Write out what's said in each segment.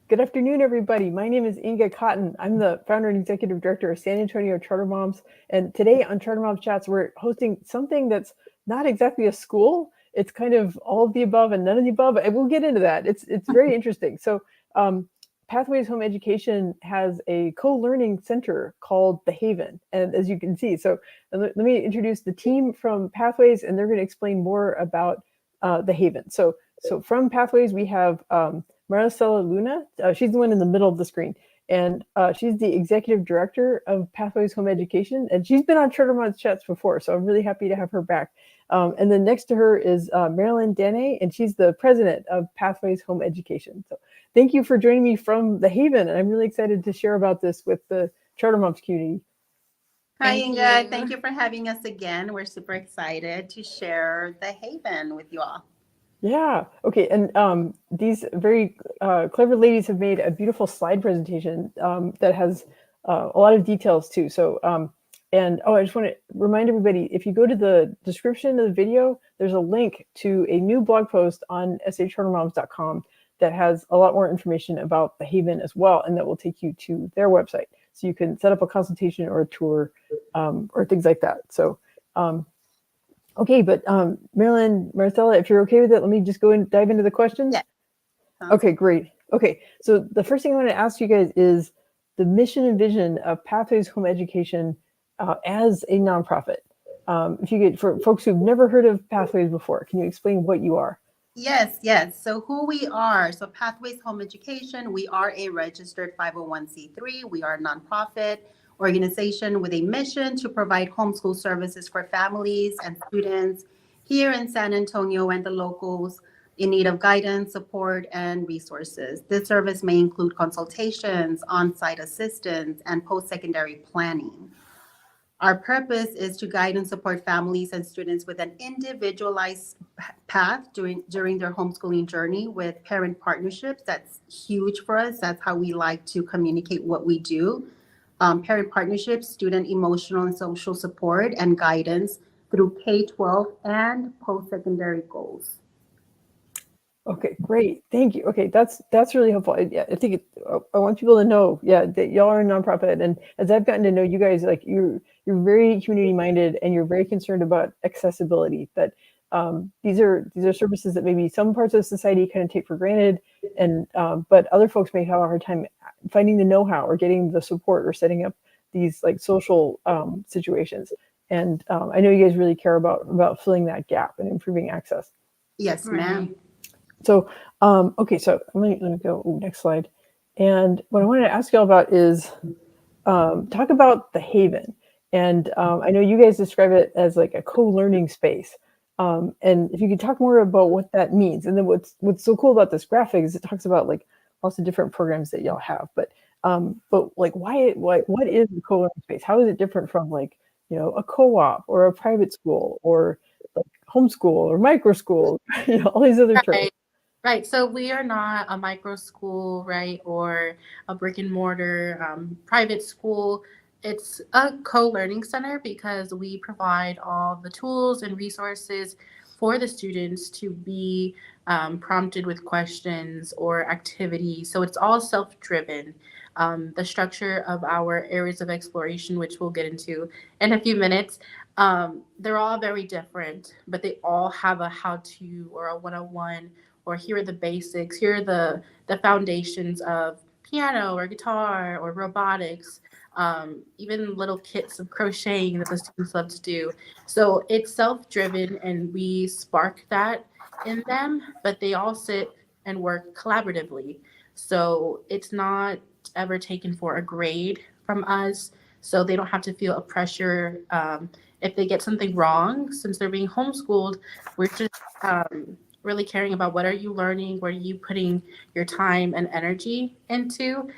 Good afternoon, everybody. My name is Inga Cotton. I'm the founder and executive director of San Antonio Charter Moms. And today on Charter Moms Chats, we're hosting something that's not exactly a school. It's kind of all of the above and none of the above. And we'll get into that. It's very interesting. So Pathways Home Education has a co-learning center called The Haven. And as you can see, so let me introduce the team from Pathways, and they're going to explain more about The Haven. So from Pathways, we have Maricela Luna. She's the one in the middle of the screen. And she's the executive director of Pathways Home Education. And she's been on Charter Moms Chats before, so I'm really happy to have her back. And then next to her is Marilyn Danae, and she's the president of Pathways Home Education. So thank you for joining me from The Haven. And I'm really excited to share about this with the Charter Moms community. Hi, Inga. Thank you for having us again. We're super excited to share The Haven with you all. Yeah. Okay. And these very clever ladies have made a beautiful slide presentation that has a lot of details too. So, I just want to remind everybody, if you go to the description of the video, there's a link to a new blog post on sachartermoms.com that has a lot more information about The Haven as well, and that will take you to their website. So you can set up a consultation or a tour or things like that. So, okay, but Marilyn, Maricela, if you're okay with it, let me just go and dive into the questions. Yeah. Okay, great. Okay, so the first thing I want to ask you guys is the mission and vision of Pathways Home Education as a nonprofit. If you could, for folks who've never heard of Pathways before, can you explain what you are? Yes. So who we are. So Pathways Home Education, we are a registered 501c3. We are a nonprofit organization with a mission to provide homeschool services for families and students here in San Antonio and the locals in need of guidance, support, and resources. This service may include consultations, on-site assistance, and post-secondary planning. Our purpose is to guide and support families and students with an individualized path during their homeschooling journey with parent partnerships. That's huge for us. That's how we like to communicate what we do. Parent partnerships, student emotional and social support, and guidance through K-12 and post-secondary goals. Okay, great. Thank you. Okay, that's really helpful. I think I want people to know, that y'all are a nonprofit, and as I've gotten to know you guys, like you're very community minded and you're very concerned about accessibility. That these are services that maybe some parts of society kind of take for granted, and but other folks may have a hard time finding the know-how or getting the support or setting up these like social situations. And I know you guys really care about filling that gap and improving access. Yes, ma'am. So, okay, so let me go next slide. And what I wanted to ask y'all about is talk about The Haven. And I know you guys describe it as like a co-learning space. And if you could talk more about what that means. And then what's so cool about this graphic is it talks about like lots of different programs that y'all have. But like what is a co-learning space? How is it different from like, a co-op or a private school or like homeschool or micro school, all these other terms. Right. So we are not a micro school, right, or a brick and mortar private school. It's a co-learning center because we provide all the tools and resources for the students to be prompted with questions or activities. So it's all self-driven. The structure of our areas of exploration, which we'll get into in a few minutes, they're all very different, but they all have a how-to or a one-on-one, or here are the basics, here are the foundations of piano or guitar or robotics, even little kits of crocheting that the students love to do. So it's self-driven and we spark that in them, but they all sit and work collaboratively. So it's not ever taken for a grade from us. So they don't have to feel a pressure if they get something wrong. Since they're being homeschooled, we're just really caring about what are you learning, what are you putting your time and energy into.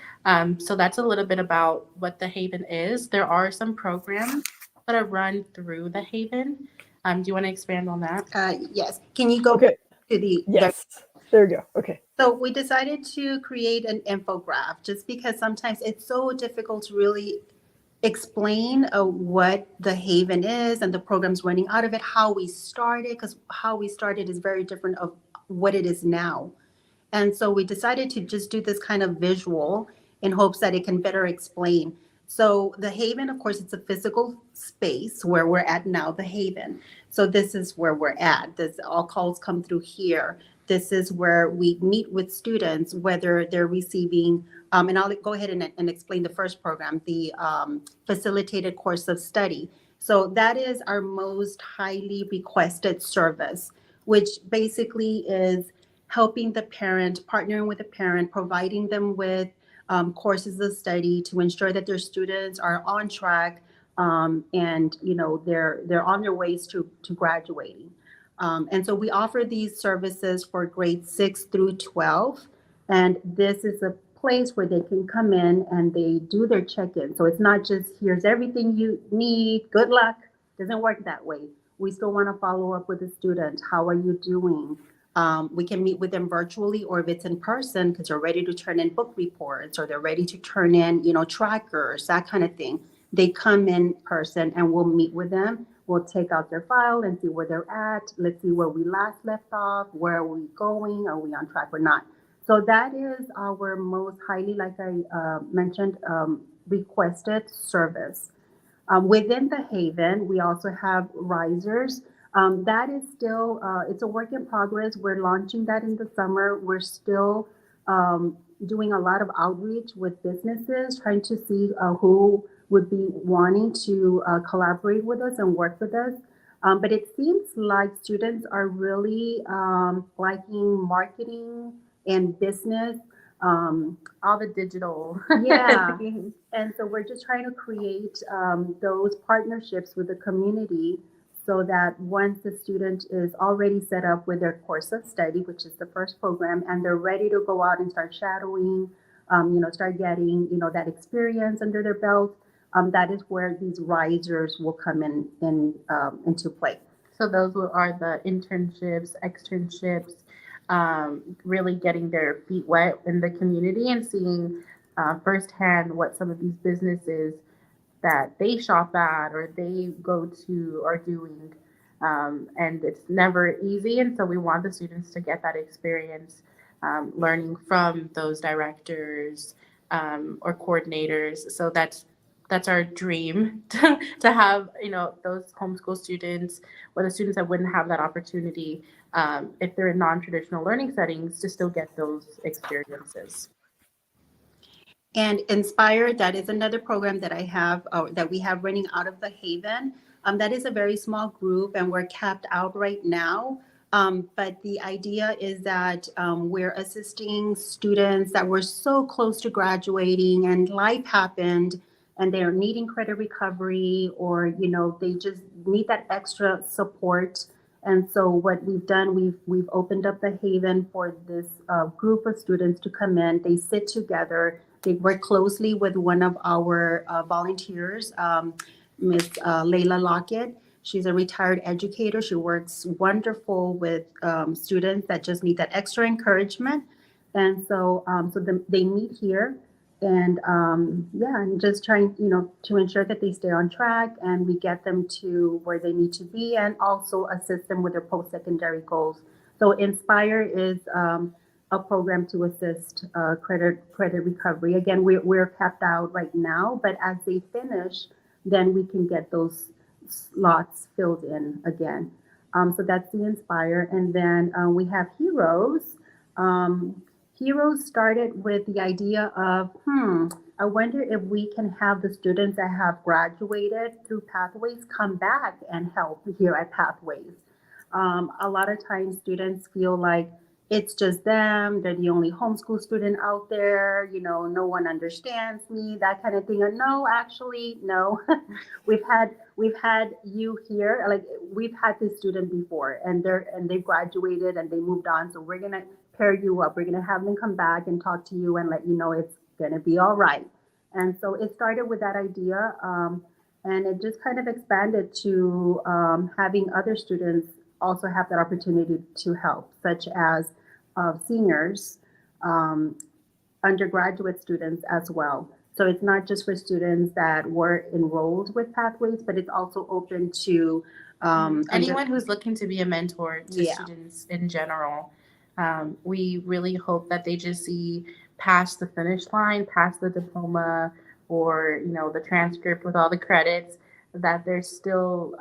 So that's a little bit about what the Haven is. There are some programs that are run through the Haven. Do you want to expand on that? Yes. Can you go Okay. to the Yes. There we go. Okay. So we decided to create an infographic just because sometimes it's so difficult to really explain what the Haven is and the programs running out of it, how we started, because how we started is very different of what it is now. And so we decided to just do this kind of visual in hopes that it can better explain. So the Haven, of course, it's a physical space where we're at now, the Haven. So this is where we're at. This all calls come through here. This is where we meet with students, whether they're receiving, and I'll go ahead and explain the first program, the facilitated course of study. So that is our most highly requested service, which basically is helping the parent, partnering with the parent, providing them with courses of study to ensure that their students are on track, and they're on their ways to graduating. And so we offer these services for grades 6 through 12. And this is a place where they can come in and they do their check-in. So it's not just here's everything you need, good luck. Doesn't work that way. We still want to follow up with the student. How are you doing? We can meet with them virtually, or if it's in person, because they're ready to turn in book reports or they're ready to turn in, trackers, that kind of thing. They come in person and we'll meet with them. We'll take out their file and see where they're at. Let's see where we last left off. Where are we going? Are we on track or not? So that is our most highly, like I mentioned, requested service. Within the Haven, we also have risers. That is still, it's a work in progress. We're launching that in the summer. We're still doing a lot of outreach with businesses, trying to see who would be wanting to collaborate with us and work with us. But it seems like students are really liking marketing and business. All the digital. Yeah. And so we're just trying to create those partnerships with the community so that once the student is already set up with their course of study, which is the first program, and they're ready to go out and start shadowing, start getting, that experience under their belt, that is where these risers will come into play. So those are the internships, externships, really getting their feet wet in the community and seeing firsthand what some of these businesses that they shop at or they go to are doing. And it's never easy. And so we want the students to get that experience, learning from those directors or coordinators. So that's our dream to have, those homeschool students or the students that wouldn't have that opportunity, if they're in non-traditional learning settings, to still get those experiences. And Inspire, that is another program that I have, that we have running out of the Haven. That is a very small group and we're capped out right now. But the idea is that we're assisting students that were so close to graduating and life happened and they're needing credit recovery, or, they just need that extra support. And so what we've done, we've opened up the Haven for this group of students to come in. They sit together. They work closely with one of our volunteers, Ms. Layla Lockett. She's a retired educator. She works wonderful with students that just need that extra encouragement. And so, they meet here, and and just trying, to ensure that they stay on track and we get them to where they need to be, and also assist them with their post-secondary goals. So Inspire is a program to assist credit recovery. Again, we're capped out right now, but as they finish, then we can get those slots filled in again. So that's the Inspire. And then we have Heroes. Heroes started with the idea of, I wonder if we can have the students that have graduated through Pathways come back and help here at Pathways. A lot of times students feel like it's just them, they're the only homeschool student out there, no one understands me, that kind of thing. And no, actually, no. we've had you here, like we've had this student before, and they graduated and they moved on. So we're gonna pair you up. We're gonna have them come back and talk to you and let you know it's gonna be all right. And so it started with that idea, and it just kind of expanded to having other students also have that opportunity to help, such as seniors, undergraduate students as well. So it's not just for students that were enrolled with Pathways, but it's also open to anyone who's looking to be a mentor to students in general. We really hope that they just see past the finish line, past the diploma, or the transcript with all the credits, that there's still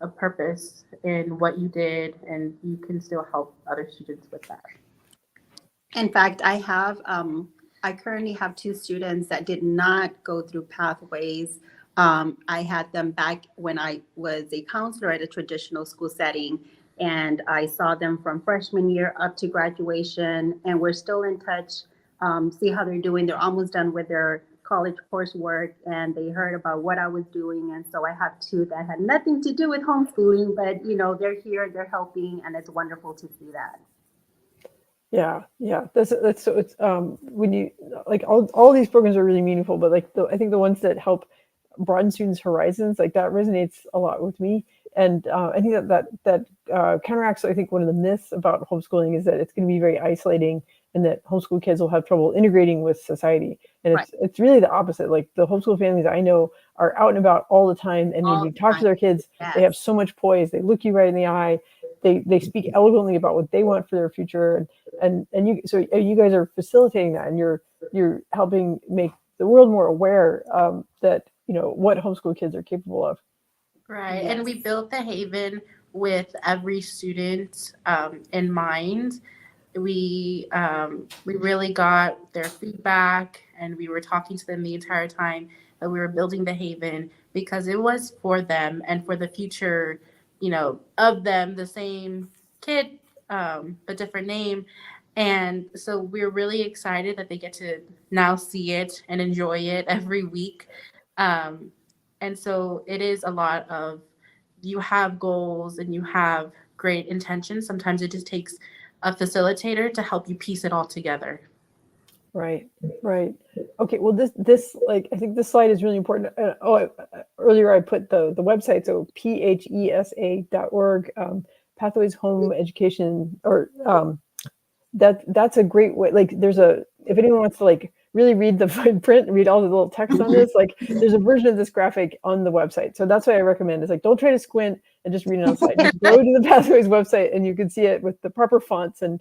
a purpose in what you did, and you can still help other students with that. In fact, I currently have two students that did not go through Pathways. I had them back when I was a counselor at a traditional school setting, and I saw them from freshman year up to graduation, and we're still in touch. See how they're doing. They're almost done with their college coursework, and they heard about what I was doing. And so I have two that had nothing to do with homeschooling, but they're here, they're helping, and it's wonderful to see that. Yeah, yeah. That's so it's when you like all these programs are really meaningful, but like I think the ones that help broaden students' horizons, like that resonates a lot with me. And I think that counteracts, I think, one of the myths about homeschooling is that it's going to be very isolating and that homeschool kids will have trouble integrating with society. And Right. it's really the opposite. Like the homeschool families I know are out and about all the time. And when All you the talk to time. their kids, they have Yes. so much poise. They look you right in the eye. They speak eloquently about what they want for their future. And you guys are facilitating that, and you're helping make the world more aware that what homeschool kids are capable of. Right. Yes. And we built the Haven with every student in mind. We really got their feedback, and we were talking to them the entire time that we were building the Haven, because it was for them and for the future, of them, the same kid, but different name. And so we're really excited that they get to now see it and enjoy it every week. Um, and so it is a lot of, you have goals and you have great intentions. Sometimes it just takes a facilitator to help you piece it all together. Right, right. Okay, well, this like I think this slide is really important. Earlier I put the website, so phesa.org, Pathways Home Education, or that's a great way. Like, if anyone wants to like really read the fine print and read all the little text on this, like there's a version of this graphic on the website. So that's what I recommend. Is like, don't try to squint and just read it on the side. Just go to the Pathways website and you can see it with the proper fonts, and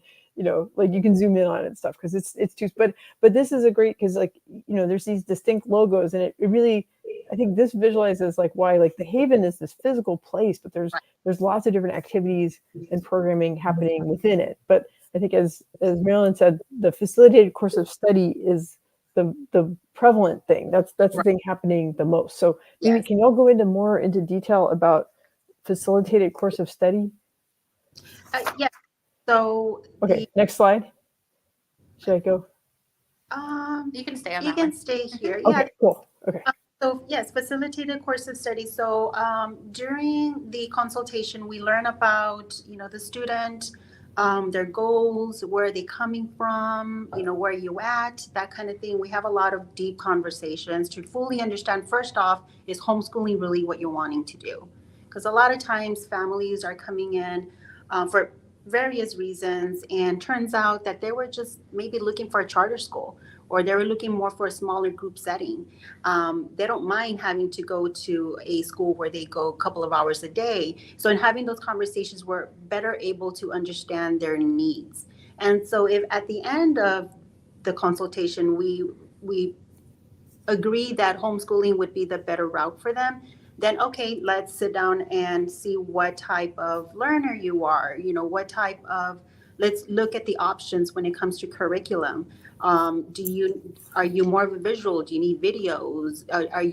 like you can zoom in on it and stuff, because it's too. But this is a great, because like there's these distinct logos, and it really, I think this visualizes like why like the Haven is this physical place, but there's lots of different activities and programming happening within it. But I think, as Marilyn said, the facilitated course of study is the prevalent thing. That's the thing happening the most. So maybe Yes. can y'all go into detail about facilitated course of study? Yeah. So Okay, next slide. Should I go? You can stay on you that can one. stay here. Okay, Yeah. cool. Okay. So yes, facilitated course of study. So during the consultation, we learn about the student, their goals, where are they coming from, where are you at, that kind of thing. We have a lot of deep conversations to fully understand. First off, is homeschooling really what you're wanting to do? Because a lot of times families are coming in for various reasons, and turns out that they were just maybe looking for a charter school, or they were looking more for a smaller group setting. They don't mind having to go to a school where they go a couple of hours a day. So in having those conversations, we're better able to understand their needs. And so if at the end of the consultation, we agree that homeschooling would be the better route for them, then okay, let's sit down and see what type of learner you are. What type of, let's look at the options when it comes to curriculum. Are you more of a visual? Do you need videos? Are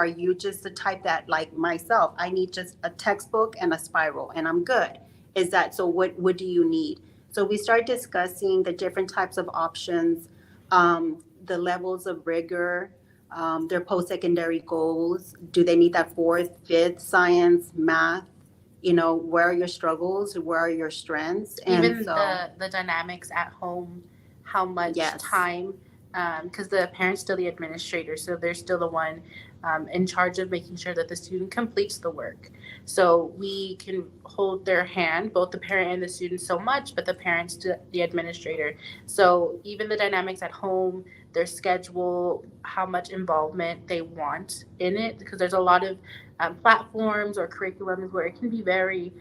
you just the type that, like myself, I need just a textbook and a spiral and I'm good? Is that so? What do you need? So we start discussing the different types of options, the levels of rigor, their post-secondary goals. Do they need that fourth, fifth, science, math? Where are your struggles? Where are your strengths? And Even so, the dynamics at home, how much yes. time, because the parent's still the administrator, so they're still the one in charge of making sure that the student completes the work. So we can hold their hand, both the parent and the student, so much, but the parent's the administrator. So even the dynamics at home, their schedule, how much involvement they want in it, because there's a lot of platforms or curriculums where it can be very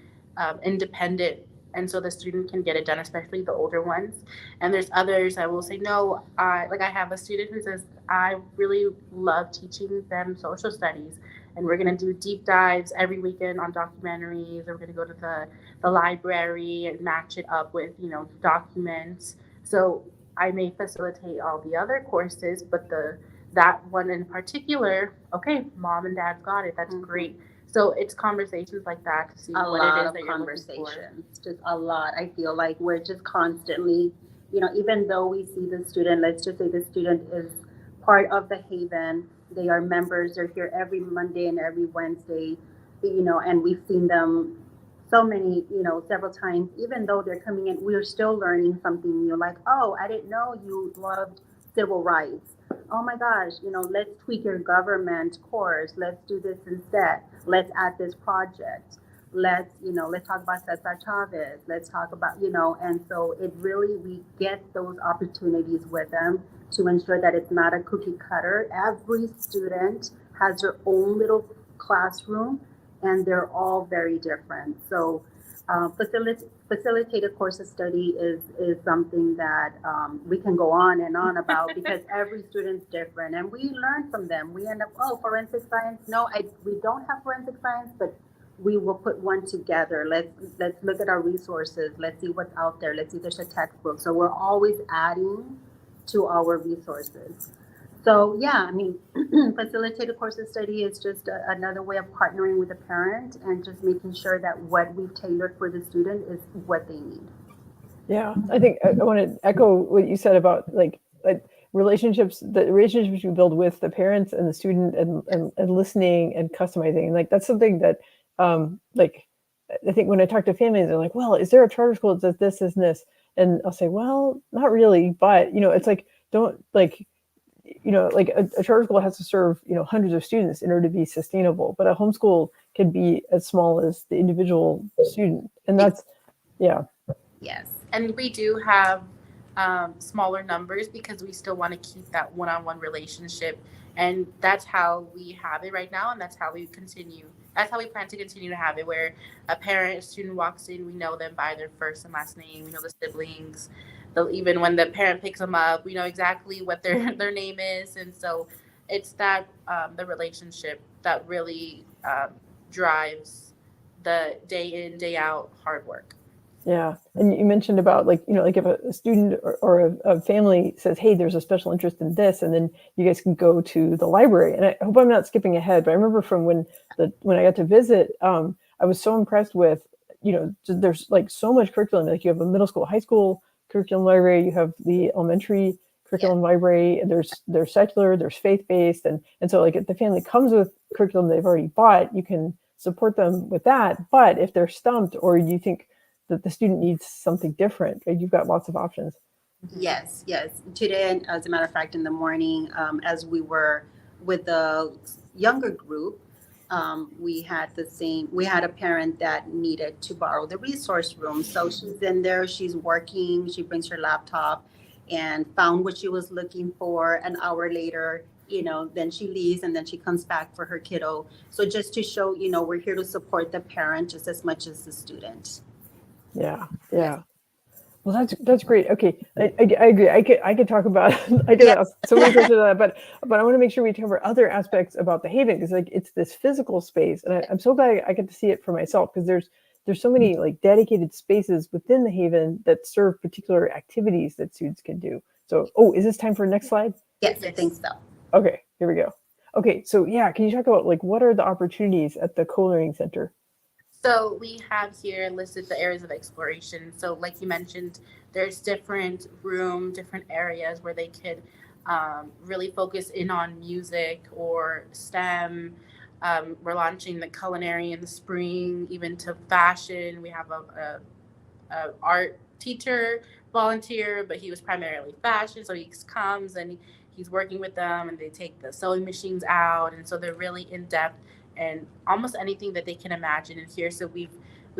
independent and so the student can get it done, especially the older ones. And there's others I will say, no, I have a student who says, I really love teaching them social studies. And we're going to do deep dives every weekend on documentaries. Or we're going to go to the library and match it up with, documents. So I may facilitate all the other courses, but that one in particular, okay, mom and dad's got it. That's great. So it's conversations like that to see A what lot it is of that you're looking for. conversations, just a lot. I feel like we're just constantly, even though we see the student, let's just say the student is part of the Haven, they are members, they're here every Monday and every Wednesday, and we've seen them so many, several times, even though they're coming in, we're still learning something new. Like, oh, I didn't know you loved civil rights. Oh my gosh, let's tweak your government course. Let's do this instead. Let's add this project. Let's talk about Cesar Chavez. Let's talk about, and so it really, we get those opportunities with them to ensure that it's not a cookie cutter. Every student has their own little classroom and they're all very different. So facilitated course of study is something that we can go on and on about because every student's different and we learn from them. We end up, oh, forensic science. No, we don't have forensic science, but we will put one together. Let's look at our resources. Let's see what's out there. Let's see if there's a textbook. So we're always adding to our resources. So yeah, I mean, facilitated course of study is just another way of partnering with the parent and just making sure that what we've tailored for the student is what they need. Yeah, I think I want to echo what you said about like relationships, the relationships you build with the parents and the student and listening and customizing. And like, that's something that, like, I think when I talk to families, they're like, well, is there a charter school that does this and this? And I'll say, well, not really, but, it's like, don't like, like a charter school has to serve, hundreds of students in order to be sustainable, but a homeschool can be as small as the individual student. And that's, yeah. Yes. And we do have smaller numbers because we still want to keep that one-on-one relationship. And that's how we have it right now. And that's how we continue. That's how we plan to continue to have it, where a student walks in, we know them by their first and last name. We know the siblings. Even when the parent picks them up, we know exactly what their name is. And so it's that the relationship that really drives the day in, day out hard work. Yeah. And you mentioned about like if a student or a family says, hey, there's a special interest in this, and then you guys can go to the library. And I hope I'm not skipping ahead, but I remember from when I got to visit, I was so impressed with, there's like so much curriculum. Like you have a middle school, high school curriculum library, you have the elementary curriculum library, and there's secular, there's faith-based. And so like if the family comes with curriculum they've already bought, you can support them with that. But if they're stumped or you think that the student needs something different, right? You've got lots of options. Yes. Today, as a matter of fact, in the morning, as we were with the younger group, we had a parent that needed to borrow the resource room. So she's in there, she's working, she brings her laptop and found what she was looking for. An hour later, then she leaves and then she comes back for her kiddo. So just to show, we're here to support the parent just as much as the student. Yeah. Well, that's great. Okay, I agree. I could talk about I could ask so many questions on that, but I want to make sure we cover other aspects about the Haven because like it's this physical space, and I'm so glad I get to see it for myself because there's so many like dedicated spaces within the Haven that serve particular activities that students can do. So, is this time for next slide? Yes, I think so. Okay, here we go. Okay, so yeah, can you talk about like what are the opportunities at the Co-Learning Center? So we have here listed the areas of exploration. So like you mentioned, there's different areas where they could really focus in on music or STEM. We're launching the culinary in the spring, even to fashion. We have a art teacher volunteer, but he was primarily fashion. So he comes and he's working with them and they take the sewing machines out. And so they're really in depth and almost anything that they can imagine in here. So we've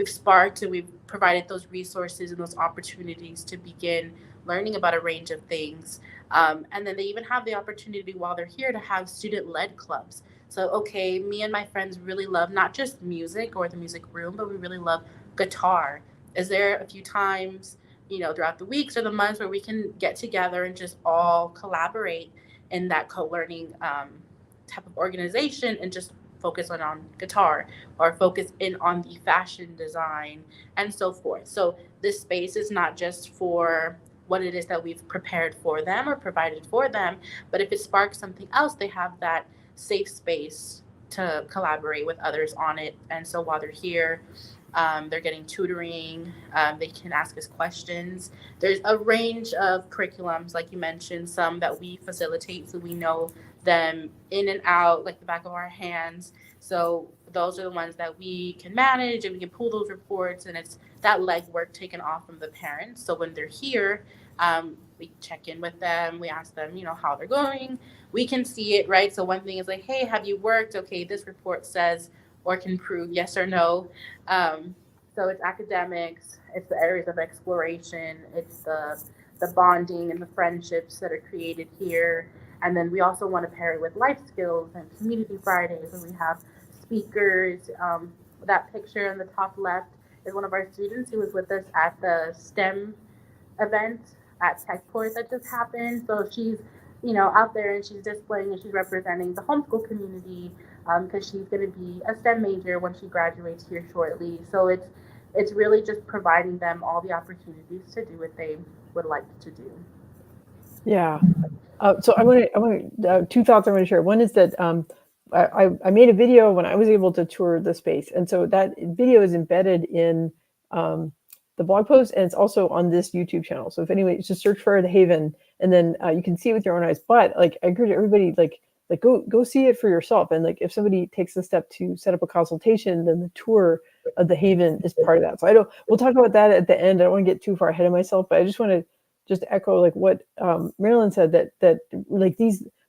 sparked and we've provided those resources and those opportunities to begin learning about a range of things. And then they even have the opportunity while they're here to have student-led clubs. So, me and my friends really love not just music or the music room, but we really love guitar. is there a few times, throughout the weeks or the months where we can get together and just all collaborate in that co-learning type of organization and just focus on guitar or focus in on the fashion design and so forth. So this space is not just for what it is that we've prepared for them or provided for them, but if it sparks something else, they have that safe space to collaborate with others on it. And so while they're here, they're getting tutoring. They can ask us questions. There's a range of curriculums, like you mentioned, some that we facilitate, so we know them in and out, like the back of our hands. So those are the ones that we can manage, and we can pull those reports, and it's that legwork taken off from the parents. So when they're here, we check in with them. We ask them, how they're going. We can see it, right? So one thing is like, hey, have you worked? Okay, this report says or can prove yes or no. Um, so it's academics, it's the areas of exploration, it's the bonding and the friendships that are created here. And then we also want to pair it with life skills and community Fridays, where we have speakers. That picture on the top left is one of our students who was with us at the STEM event at Techport that just happened. So she's, out there and she's displaying and she's representing the homeschool community because she's going to be a STEM major when she graduates here shortly. So it's really just providing them all the opportunities to do what they would like to do. Yeah. So I want to two thoughts I want to share. One is that I made a video when I was able to tour the space, and so that video is embedded in the blog post, and it's also on this YouTube channel. So if anyway, just search for The Haven, and then you can see it with your own eyes. But like, I encourage everybody like go see it for yourself. And like, if somebody takes the step to set up a consultation, then the tour of The Haven is part of that. So we'll talk about that at the end. I don't want to get too far ahead of myself, but I just want to just echo like what Marilyn said, that like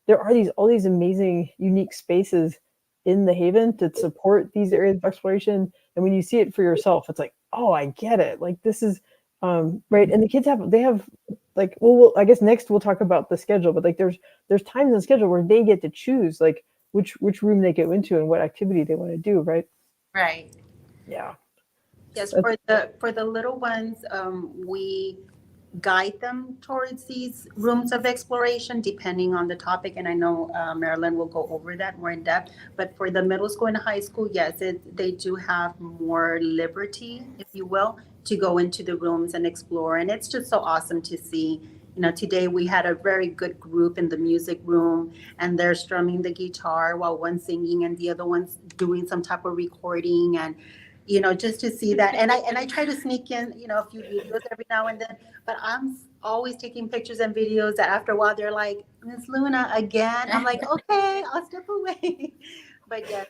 there are all these amazing unique spaces in The Haven to support these areas of exploration. And when you see it for yourself, it's like, oh, I get it. Like this is right. And the kids have like, well, I guess next we'll talk about the schedule, but like there's times in the schedule where they get to choose like which room they go into and what activity they want to do. Right. Right. Yeah. Yes. For the little ones, we guide them towards these rooms of exploration depending on the topic, and I know Marilyn will go over that more in depth. But for the middle school and high school, yes, they do have more liberty, if you will, to go into the rooms and explore, and it's just so awesome to see. Today we had a very good group in the music room, and they're strumming the guitar while one's singing and the other one's doing some type of recording, and just to see that. And I try to sneak in, a few videos every now and then, but I'm always taking pictures and videos that after a while they're like, Miss Luna again. I'm like, okay, I'll step away. But yes,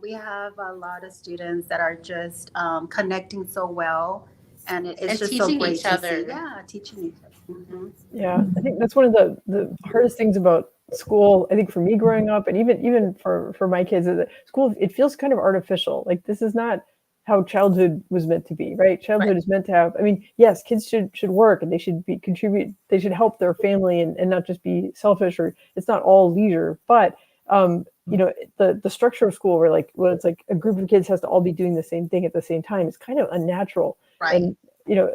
we have a lot of students that are just connecting so well. And it's just so great to see. Yeah, teaching each other. Mm-hmm. Yeah, I think that's one of the hardest things about school. I think for me growing up, and even for my kids, is that school, it feels kind of artificial. Like this is not how childhood was meant to be, right? Childhood is meant to have, I mean, yes, kids should work and they should they should help their family and not just be selfish, or it's not all leisure. But the structure of school where like when it's like a group of kids has to all be doing the same thing at the same time, it's kind of unnatural. Right. And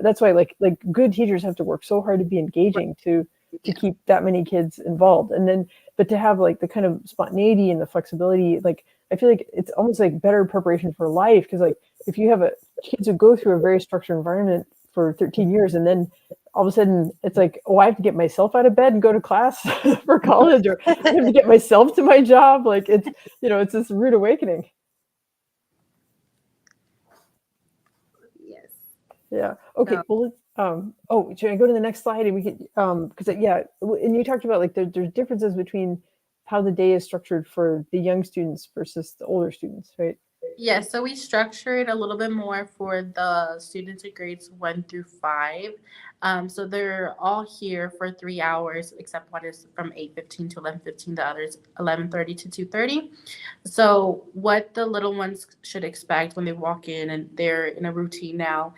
that's why like good teachers have to work so hard to be engaging to keep that many kids involved. And then but to have like the kind of spontaneity and the flexibility, like I feel like it's almost like better preparation for life, because like if you have kids who go through a very structured environment for 13 years and then all of a sudden it's like, oh, I have to get myself out of bed and go to class for college, or I have to get myself to my job. Like it's it's this rude awakening. Yes. Yeah. Okay. Well, should I go to the next slide and we can because and you talked about like there's differences between how the day is structured for the young students versus the older students, right? Yeah, so we structure it a little bit more for the students in grades 1 through 5. So they're all here for 3 hours, except one is from 8:15 to 11:15. The others 11:30 to 2:30. So what the little ones should expect when they walk in and they're in a routine now,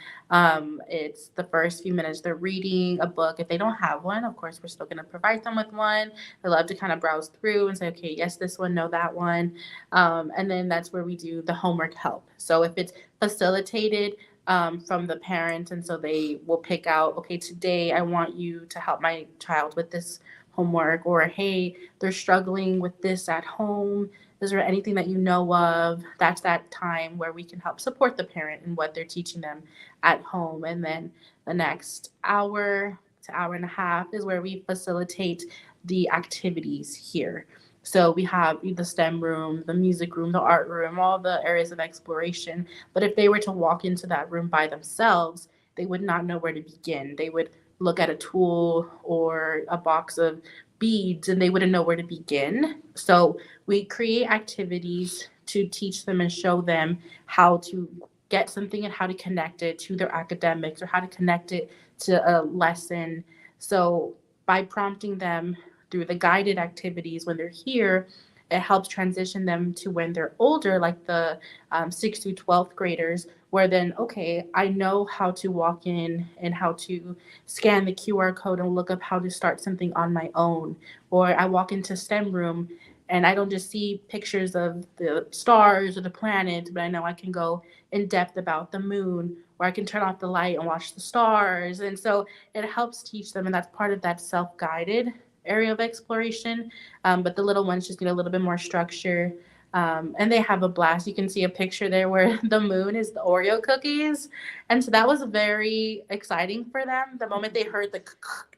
it's the first few minutes they're reading a book. If they don't have one, of course, we're still going to provide them with one. They love to kind of browse through and say, okay, yes, this one, no, that one. And then that's where we do the homework help. So if it's facilitated, from the parents. And so they will pick out, okay, today I want you to help my child with this homework, or hey, they're struggling with this at home. Is there anything that you know of? That's that time where we can help support the parent in what they're teaching them at home. And then the next hour to hour and a half is where we facilitate the activities here. So we have the STEM room, the music room, the art room, all the areas of exploration. But if they were to walk into that room by themselves, they would not know where to begin. They would look at a tool or a box of beads and they wouldn't know where to begin. So we create activities to teach them and show them how to get something and how to connect it to their academics or how to connect it to a lesson. So by prompting them through the guided activities when they're here, it helps transition them to when they're older, like the 6th through 12th graders, where then, okay, I know how to walk in and how to scan the QR code and look up how to start something on my own. Or I walk into STEM room and I don't just see pictures of the stars or the planets, but I know I can go in depth about the moon, or I can turn off the light and watch the stars. And so it helps teach them, and that's part of that self-guided area of exploration. But the little ones just need a little bit more structure. And they have a blast. You can see a picture there where the moon is the Oreo cookies. And so that was very exciting for them. The moment they heard the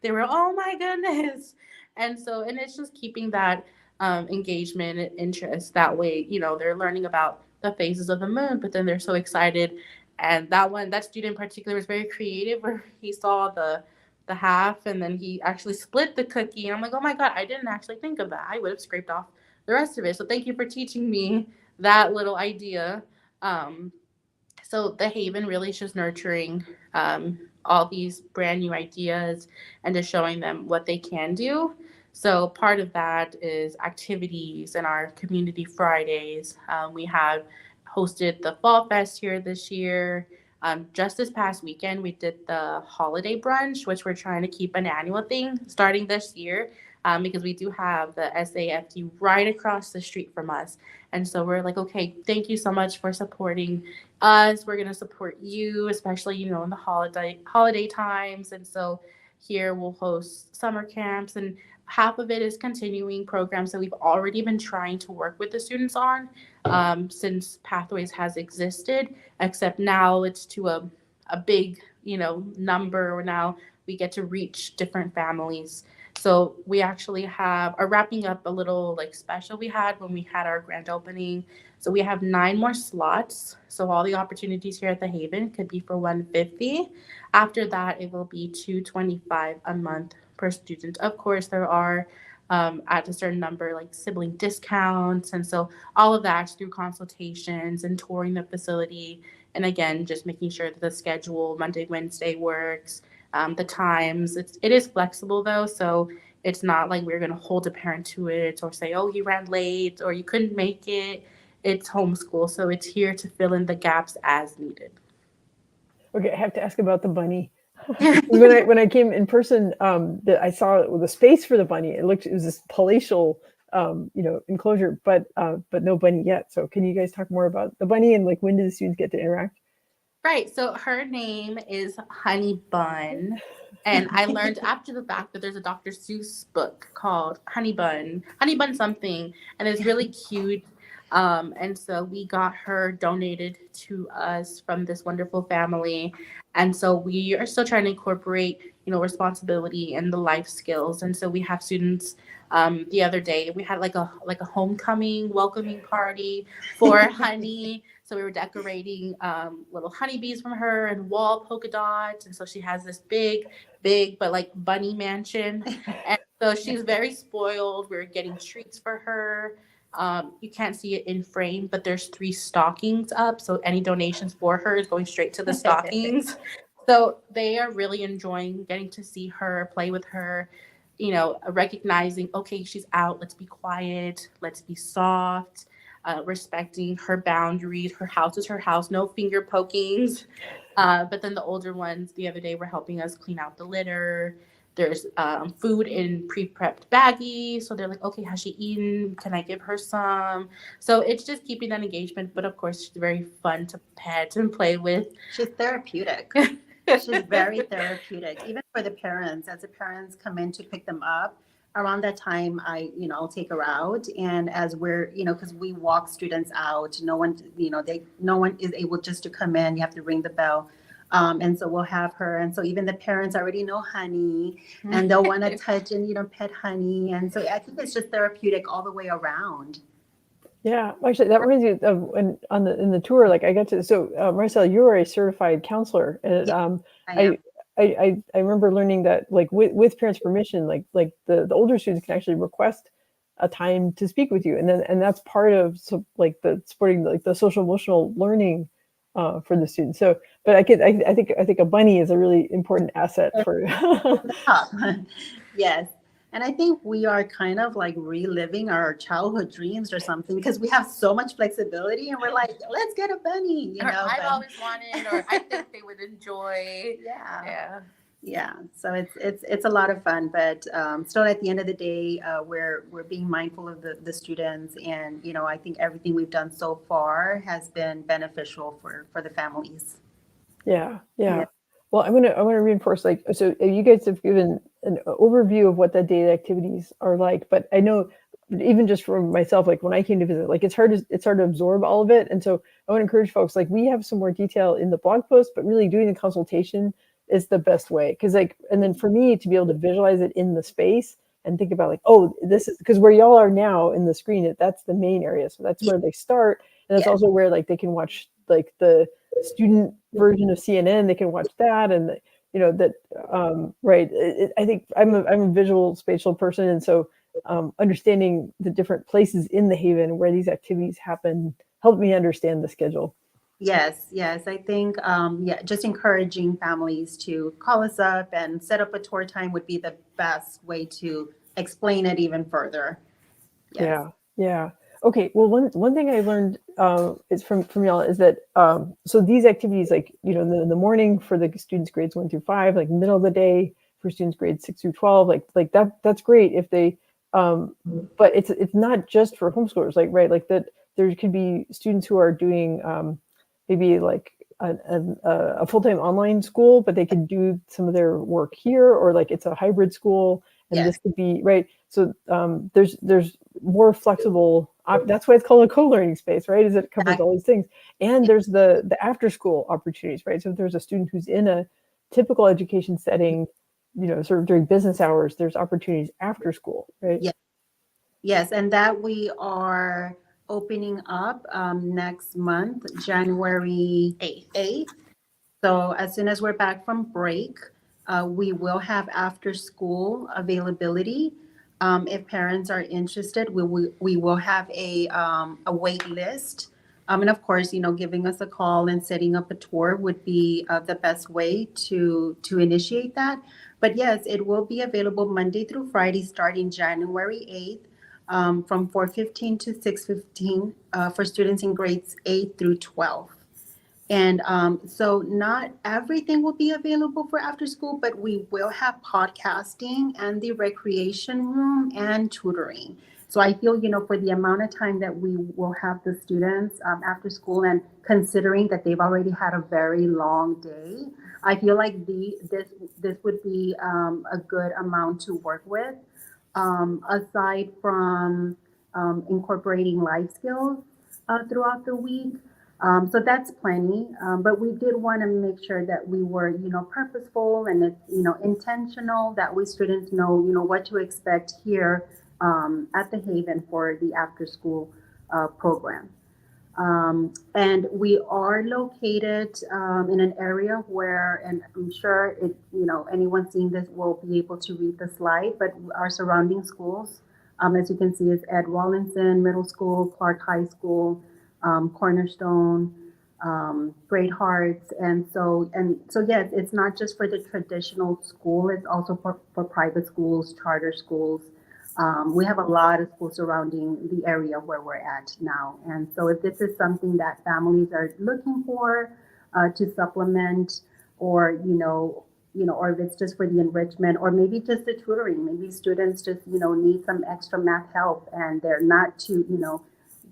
they were, oh my goodness. And so, and it's just keeping that engagement and interest. That way, they're learning about the phases of the moon, but then they're so excited. And that student in particular was very creative, where he saw the half and then he actually split the cookie. And I'm like, oh my God, I didn't actually think of that. I would have scraped off the rest of it. So thank you for teaching me that little idea. So the Haven really is just nurturing all these brand new ideas and just showing them what they can do. So part of that is activities and our community Fridays. We have hosted the Fall Fest here this year. Just this past weekend, we did the holiday brunch, which we're trying to keep an annual thing starting this year, because we do have the SAFD right across the street from us. And so we're like, okay, thank you so much for supporting us. We're going to support you, especially, in the holiday times. And so here we'll host summer camps, and half of it is continuing programs that we've already been trying to work with the students on since Pathways has existed, except now it's to a big, number. Now we get to reach different families. So we actually are wrapping up a little special we had when we had our grand opening. So we have 9 more slots. So all the opportunities here at the Haven could be for $150. After that, it will be $225 a month per student. Of course, there are at a certain number sibling discounts, and so all of that's through consultations and touring the facility, and again just making sure that the schedule Monday, Wednesday works. The times, it is flexible though, so it's not like we're going to hold a parent to it or say, oh, you ran late or you couldn't make it. It's homeschool, so it's here to fill in the gaps as needed. Okay, I have to ask about the bunny. when I came in person, I saw the space for the bunny. It was this palatial, enclosure, but no bunny yet. So can you guys talk more about the bunny and when do the students get to interact? Right. So her name is Honey Bun. And I learned after the fact that there's a Dr. Seuss book called Honey Bun something, and it's really cute. And so we got her donated to us from this wonderful family. And so we are still trying to incorporate, responsibility and the life skills. And so we have students. The other day we had like a homecoming welcoming party for Honey. So we were decorating little honeybees from her and wall polka dots. And so she has this big, but bunny mansion. And so she's very spoiled. We're getting treats for her. You can't see it in frame, but there's 3 stockings up. So any donations for her is going straight to the stockings. So they are really enjoying getting to see her, play with her, recognizing, okay, she's out. Let's be quiet. Let's be soft. Respecting her boundaries. Her house is her house. No finger pokings. But then the older ones the other day were helping us clean out the litter. There's food in pre-prepped baggies. So they're like, okay, has she eaten? Can I give her some? So it's just keeping that engagement. But of course, she's very fun to pet and play with. She's therapeutic. She's very therapeutic, even for the parents. As the parents come in to pick them up, around that time, I'll take her out. And as we're, because we walk students out, no one is able just to come in. You have to ring the bell. And so we'll have her. And so even the parents already know Honey, and they'll want to touch and, pet Honey. And so I think it's just therapeutic all the way around. Yeah, actually, that reminds me of in the tour. Like I got to Maricela, you are a certified counselor, and I remember learning that like with parents' permission, like the older students can actually request a time to speak with you, and that's part of like the supporting like the social emotional learning for the students. So, but I think a bunny is a really important asset for. Yes. And I think we are kind of like reliving our childhood dreams or something, because we have so much flexibility and we're like, let's get a bunny, I've always wanted, or I think they would enjoy. Yeah. So it's a lot of fun, but still at the end of the day, we're being mindful of the students, and I think everything we've done so far has been beneficial for the families. Yeah. Well, I want to reinforce, like, so you guys have given an overview of what the daily activities are like, but I know even just for myself, like when I came to visit, like it's hard to absorb all of it. And so I want to encourage folks, like we have some more detail in the blog post, but really doing the consultation is the best way. Cause like, and then for me to be able to visualize it in the space and think about like, oh, this is because where y'all are now in the screen, that's the main area. So that's where they start. And that's also where like they can watch like the student version of CNN, they can watch that, and right. I think I'm a visual spatial person, and so understanding the different places in the Haven where these activities happen helped me understand the schedule. Yes. I think just encouraging families to call us up and set up a tour time would be the best way to explain it even further. Yes. Yeah. Okay, well, one thing I learned is from y'all is that so these activities, like in the morning for the students grades 1 through 5, like middle of the day for students grades 6 through 12, like that's great if they, but it's not just for homeschoolers, like right, like that there could be students who are doing maybe like a full-time online school, but they could do some of their work here, or like it's a hybrid school, and this could be right. So there's more flexible. That's why it's called a co-learning space, right? Is it covers all these things, and there's the after-school opportunities, right? So if there's a student who's in a typical education setting, sort of during business hours, there's opportunities after school, right? Yes, and that we are opening up next month, January 8th. So as soon as we're back from break, we will have after school availability. If parents are interested, we will have a wait list. And of course, giving us a call and setting up a tour would be the best way to initiate that. But yes, it will be available Monday through Friday, starting January 8th. From 4:15 to 6:15 for students in grades 8 through 12. And so not everything will be available for after school, but we will have podcasting and the recreation room and tutoring. So I feel, for the amount of time that we will have the students after school, and considering that they've already had a very long day, I feel like this would be a good amount to work with. Aside from incorporating life skills throughout the week. So that's plenty. But we did want to make sure that we were, purposeful and it's, intentional, that we students know, what to expect here at the Haven for the after school program. And we are located in an area where, and I'm sure anyone seeing this will be able to read the slide, but our surrounding schools, as you can see, is Ed Wallinson Middle School, Clark High School, Cornerstone, Great Hearts, and so yes, it's not just for the traditional school; it's also for private schools, charter schools. We have a lot of schools surrounding the area where we're at now. And so if this is something that families are looking for to supplement, or, or if it's just for the enrichment, or maybe just the tutoring. Maybe students just, need some extra math help, and they're not too,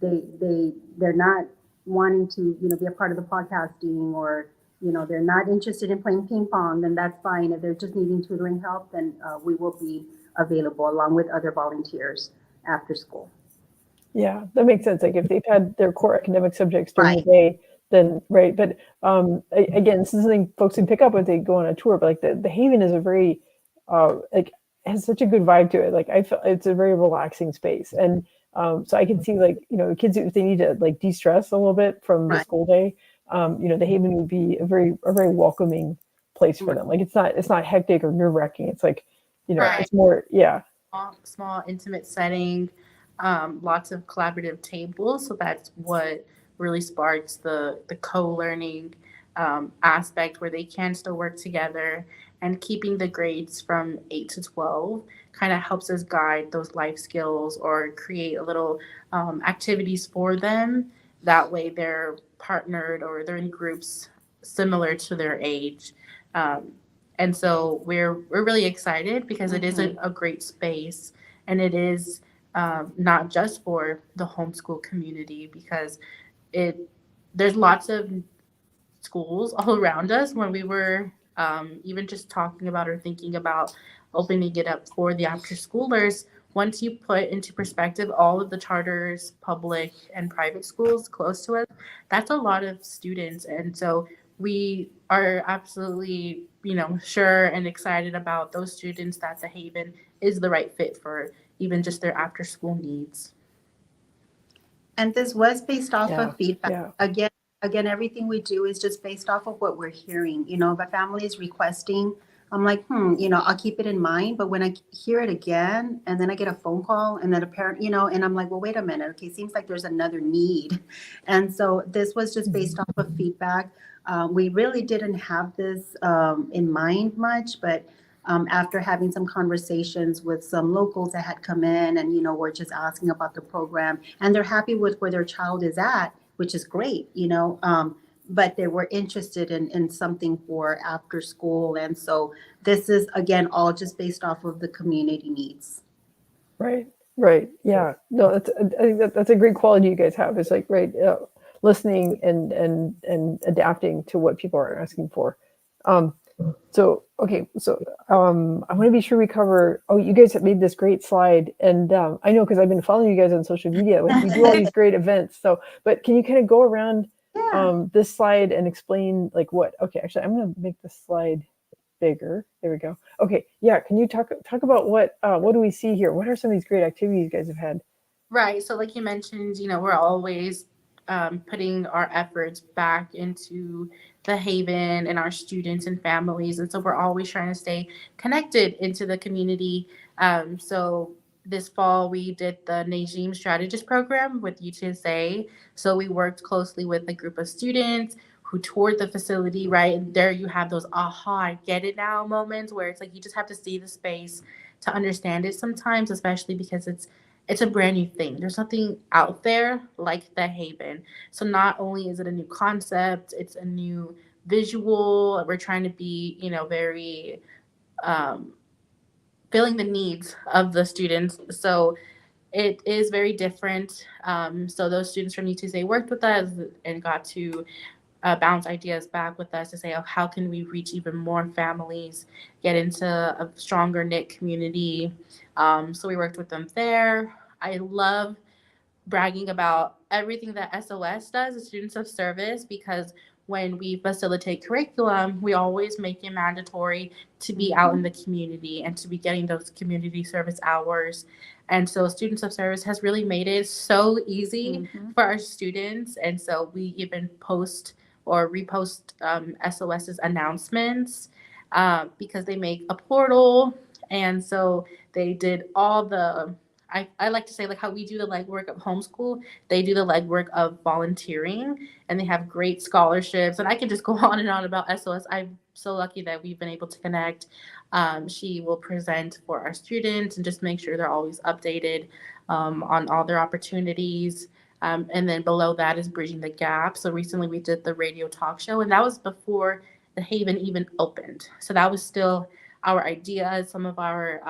they're not wanting to, be a part of the podcasting, or, they're not interested in playing ping pong, then that's fine. If they're just needing tutoring help, then we will be available along with other volunteers after school. Yeah, that makes sense. Like if they've had their core academic subjects during Right. the day, then right. But again, this is something folks can pick up when they go on a tour. But like the Haven is a very like has such a good vibe to it. Like I feel it's a very relaxing space, and so I can see like kids if they need to like de-stress a little bit from the Right. school day, the Haven would be a very welcoming place for them. Like it's not hectic or nerve-wracking. It's like Right. it's more Small intimate setting, lots of collaborative tables. So that's what really sparks the co-learning aspect, where they can still work together, and keeping the grades from 8 to 12 kind of helps us guide those life skills or create a little activities for them. That way they're partnered or they're in groups similar to their age. Um, and so we're really excited because it is a great space, and it is not just for the homeschool community, because there's lots of schools all around us. When we were even just talking about or thinking about opening it up for the after schoolers, once you put into perspective all of the charters, public and private schools close to us, that's a lot of students. And so we are absolutely, sure and excited about those students, that the Haven is the right fit for even just their after school needs. And this was based off of feedback. yeah. Again, everything we do is just based off of what we're hearing. If a family is requesting, I'm like, I'll keep it in mind. But when I hear it again, and then I get a phone call, and then a parent, and I'm like, well, wait a minute. Okay, seems like there's another need. And so this was just based off of feedback. We really didn't have this in mind much, but after having some conversations with some locals that had come in, and were just asking about the program, and they're happy with where their child is at, which is great, but they were interested in something for after school. And so this is, again, all just based off of the community needs. Right. Right. Yeah. No, I think that's a great quality you guys have. It's like listening and adapting to what people are asking for. So okay. So I want to be sure we cover. Oh, you guys have made this great slide, and I know because I've been following you guys on social media. Like, you do all these great events. So, but can you kind of go around this slide and explain like what? Okay, actually, I'm going to make this slide bigger. There we go. Okay, yeah. Can you talk about what do we see here? What are some of these great activities you guys have had? Right. So, like you mentioned, we're always putting our efforts back into the Haven and our students and families. And so we're always trying to stay connected into the community. So this fall, we did the Najim Strategist Program with UTSA. So we worked closely with a group of students who toured the facility, right? And there you have those aha, I get it now moments, where it's like you just have to see the space to understand it sometimes, especially because it's a brand new thing. There's nothing out there like the Haven. So not only is it a new concept, it's a new visual. We're trying to be, very filling the needs of the students. So it is very different. So those students from UTSA worked with us and got to bounce ideas back with us to say, oh, how can we reach even more families, get into a stronger knit community. So we worked with them there. I love bragging about everything that SOS does, the Students of Service, because when we facilitate curriculum, we always make it mandatory to be out in the community and to be getting those community service hours. And so Students of Service has really made it so easy for our students. And so we even post or repost SOS's announcements because they make a portal. And so they did all the I like to say, like how we do the legwork of homeschool, they do the legwork of volunteering, and they have great scholarships. And I can just go on and on about SOS. I'm so lucky that we've been able to connect. She will present for our students and just make sure they're always updated on all their opportunities. And then below that is Bridging the Gap. So recently we did the radio talk show, and that was before the Haven even opened. So that was still our idea, some of our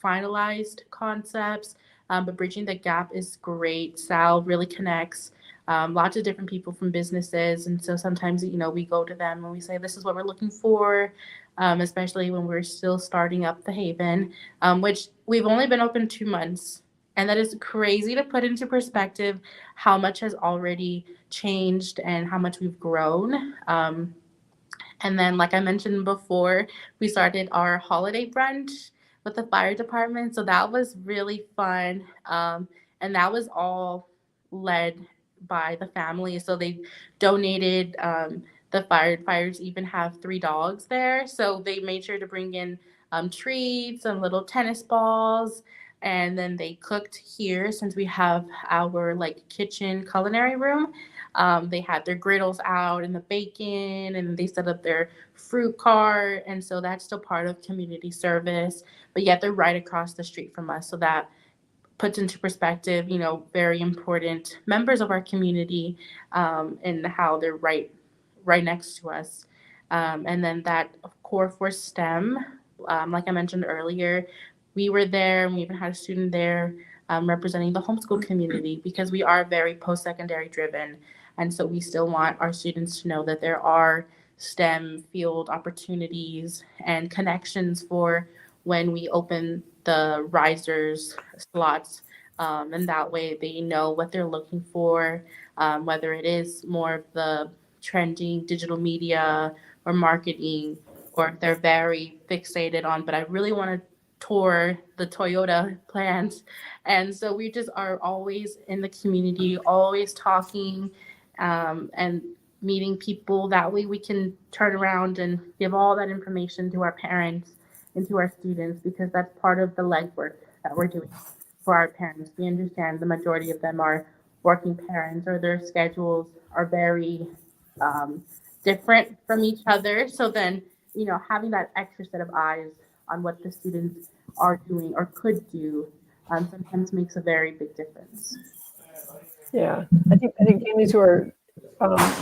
finalized concepts. But bridging the gap is great. Sal really connects lots of different people from businesses. And so sometimes, we go to them and we say, this is what we're looking for, especially when we're still starting up the Haven, which we've only been open 2 months. And that is crazy to put into perspective how much has already changed and how much we've grown. And then, like I mentioned before, we started our holiday brunch with the fire department. So that was really fun. And that was all led by the family. So they donated, the firefighters even have 3 dogs there. So they made sure to bring in treats and little tennis balls. And then they cooked here since we have our like kitchen culinary room. They had their griddles out and the bacon, and they set up their fruit cart. And so that's still part of community service. But yet they're right across the street from us. So that puts into perspective, very important members of our community, and how they're right next to us. And then that core for STEM, like I mentioned earlier, we were there and we even had a student there representing the homeschool community because we are very post-secondary driven. And so we still want our students to know that there are STEM field opportunities and connections for when we open the risers slots. And that way they know what they're looking for, whether it is more of the trending digital media or marketing, or if they're very fixated on, but I really want to tour the Toyota plants. And so we just are always in the community, always talking, and meeting people. That way we can turn around and give all that information to our parents and to our students, because that's part of the legwork that we're doing for our parents. We understand the majority of them are working parents, or their schedules are very different from each other. So then, having that extra set of eyes on what the students are doing or could do sometimes makes a very big difference. Yeah, I think families who are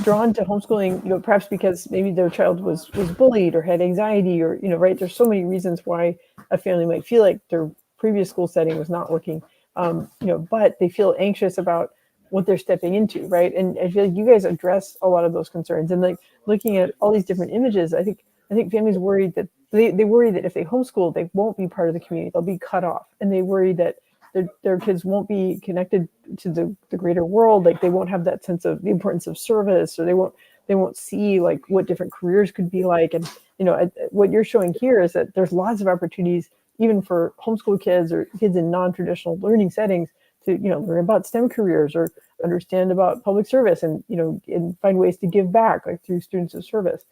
drawn to homeschooling, perhaps because maybe their child was bullied or had anxiety, or right. There's so many reasons why a family might feel like their previous school setting was not working, but they feel anxious about what they're stepping into, right? And I feel like you guys address a lot of those concerns. And like looking at all these different images, I think families worried that they worry that if they homeschool, they won't be part of the community. They'll be cut off, and they worry that their kids won't be connected to the greater world. Like they won't have that sense of the importance of service, or they won't see like what different careers could be like. And what you're showing here is that there's lots of opportunities even for homeschool kids or kids in non-traditional learning settings to learn about STEM careers or understand about public service, and and find ways to give back, like through students of service.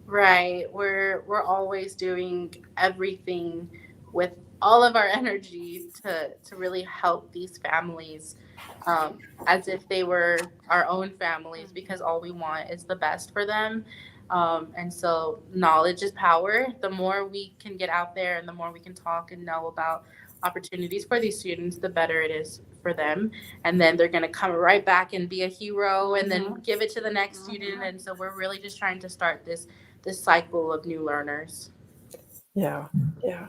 Right. We're always doing everything with all of our energy to really help these families, as if they were our own families, because all we want is the best for them. And so knowledge is power. The more we can get out there and the more we can talk and know about opportunities for these students, the better it is for them. And then they're going to come right back and be a hero and then give it to the next student. And so we're really just trying to start this cycle of new learners. Yeah, yeah.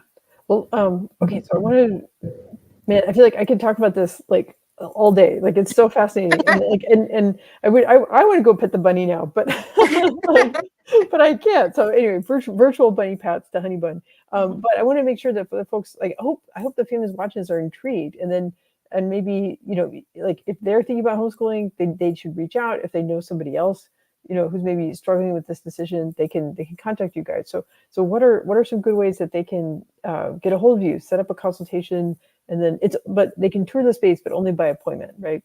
Well, okay. So I wanted, man, I feel like I could talk about this like all day. Like it's so fascinating, and like, and I want to go pet the bunny now, but like, but I can't. So anyway, virtual bunny pats to Honey Bun. But I want to make sure that for the folks, like I hope the families watching this are intrigued, and maybe like if they're thinking about homeschooling, they should reach out. If they know somebody else who's maybe struggling with this decision, they can contact you guys. So what are some good ways that they can get a hold of you, set up a consultation, and then but they can tour the space, but only by appointment, right?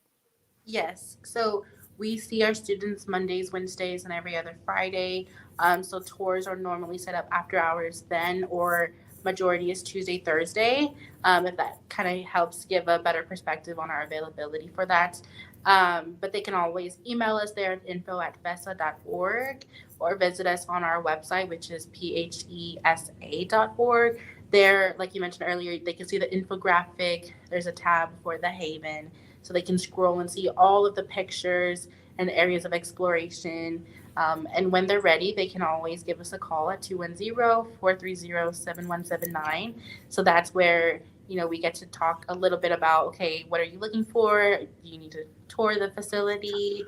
Yes. So we see our students Mondays, Wednesdays, and every other Friday. So tours are normally set up after hours then, or majority is Tuesday, Thursday, if that kind of helps give a better perspective on our availability for that. But they can always email us there at info@fesa.org, or visit us on our website, which is phesa.org. There, like you mentioned earlier, they can see the infographic. There's a tab for the Haven. so they can scroll and see all of the pictures and areas of exploration. And when they're ready, they can always give us a call at 210-430-7179. So that's where, we get to talk a little bit about, okay, what are you looking for? Do you need to tour the facility?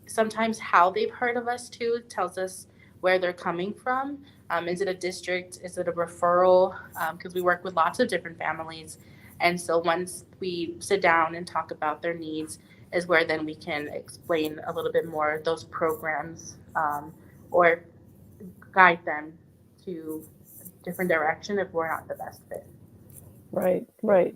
Sometimes how they've heard of us too tells us where they're coming from. Is it a district? Is it a referral? Because we work with lots of different families. And so once we sit down and talk about their needs is where then we can explain a little bit more those programs, or guide them to a different direction if we're not the best fit. Right.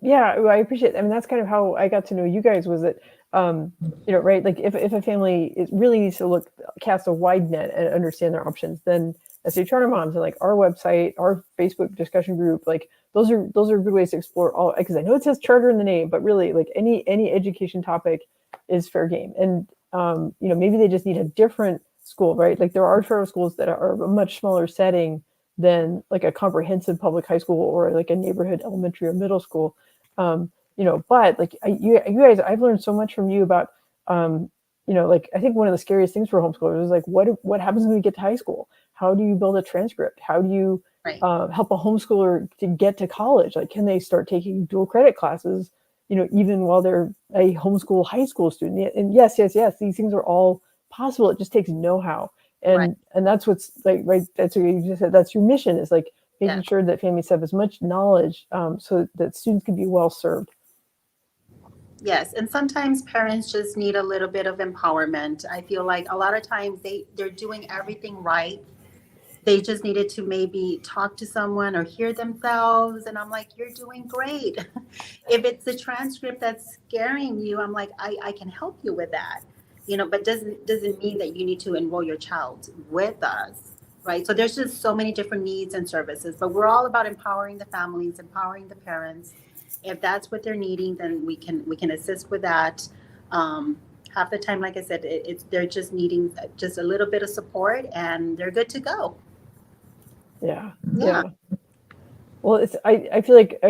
Yeah, well, I appreciate it. I mean, that's kind of how I got to know you guys, was that, right, like if a family really needs to cast a wide net and understand their options, then as a charter moms and like our website, our Facebook discussion group, like those are good ways to explore all, because I know it says charter in the name, but really like any education topic is fair game. And, maybe they just need a different school, right? Like there are charter schools that are a much smaller setting than like a comprehensive public high school or like a neighborhood elementary or middle school. But like you guys, I've learned so much from you about, like I think one of the scariest things for homeschoolers is like, what happens when we get to high school? How do you build a transcript? How do you help a homeschooler to get to college? Like, can they start taking dual credit classes, even while they're a homeschool high school student? And yes, these things are all possible. It just takes know-how. And that's what's like, right. That's what you just said. That's your mission, is like making sure that families have as much knowledge, so that students can be well served. Yes, and sometimes parents just need a little bit of empowerment. I feel like a lot of times they're doing everything right. They just needed to maybe talk to someone or hear themselves. And I'm like, you're doing great. If it's the transcript that's scaring you, I'm like, I can help you with that. But doesn't mean that you need to enroll your child with us, right? So there's just so many different needs and services, but we're all about empowering the families, empowering the parents. If that's what they're needing, then we can assist with that. Half the time, like I said, they're just needing just a little bit of support, and they're good to go. Yeah. Well, I feel like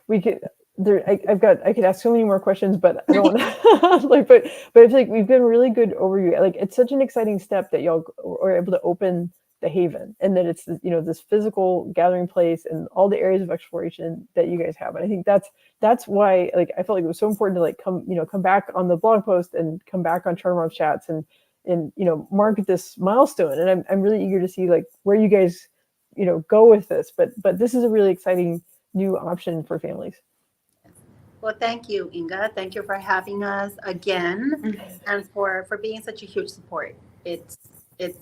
we could. I could ask so many more questions, but I don't want to. but I feel like we've given a really good overview. Like it's such an exciting step that y'all are able to open the Haven, and that it's this physical gathering place and all the areas of exploration that you guys have. And I think that's why like I felt like it was so important to like come back on the blog post and come back on Charter Moms Chats and mark this milestone. And I'm really eager to see like where you guys go with this. But this is a really exciting new option for families. Well, thank you, Inga. Thank you for having us again, and for being such a huge support. It's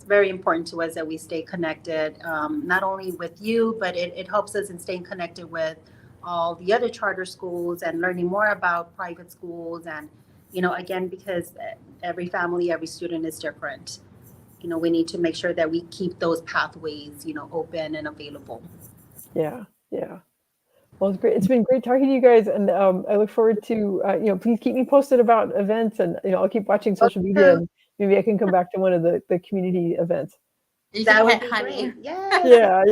very important to us that we stay connected, not only with you, but it helps us in staying connected with all the other charter schools and learning more about private schools. And, again, because every family, every student is different. We need to make sure that we keep those pathways, open and available. Yeah. Well, it's great. It's been great talking to you guys, and I look forward to please keep me posted about events, and I'll keep watching social media, and maybe I can come back to one of the community events. That would be great. Yes. Yeah.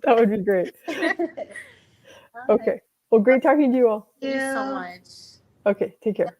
That would be great. Okay. Well, great talking to you all. Thank you so much. Okay. Take care.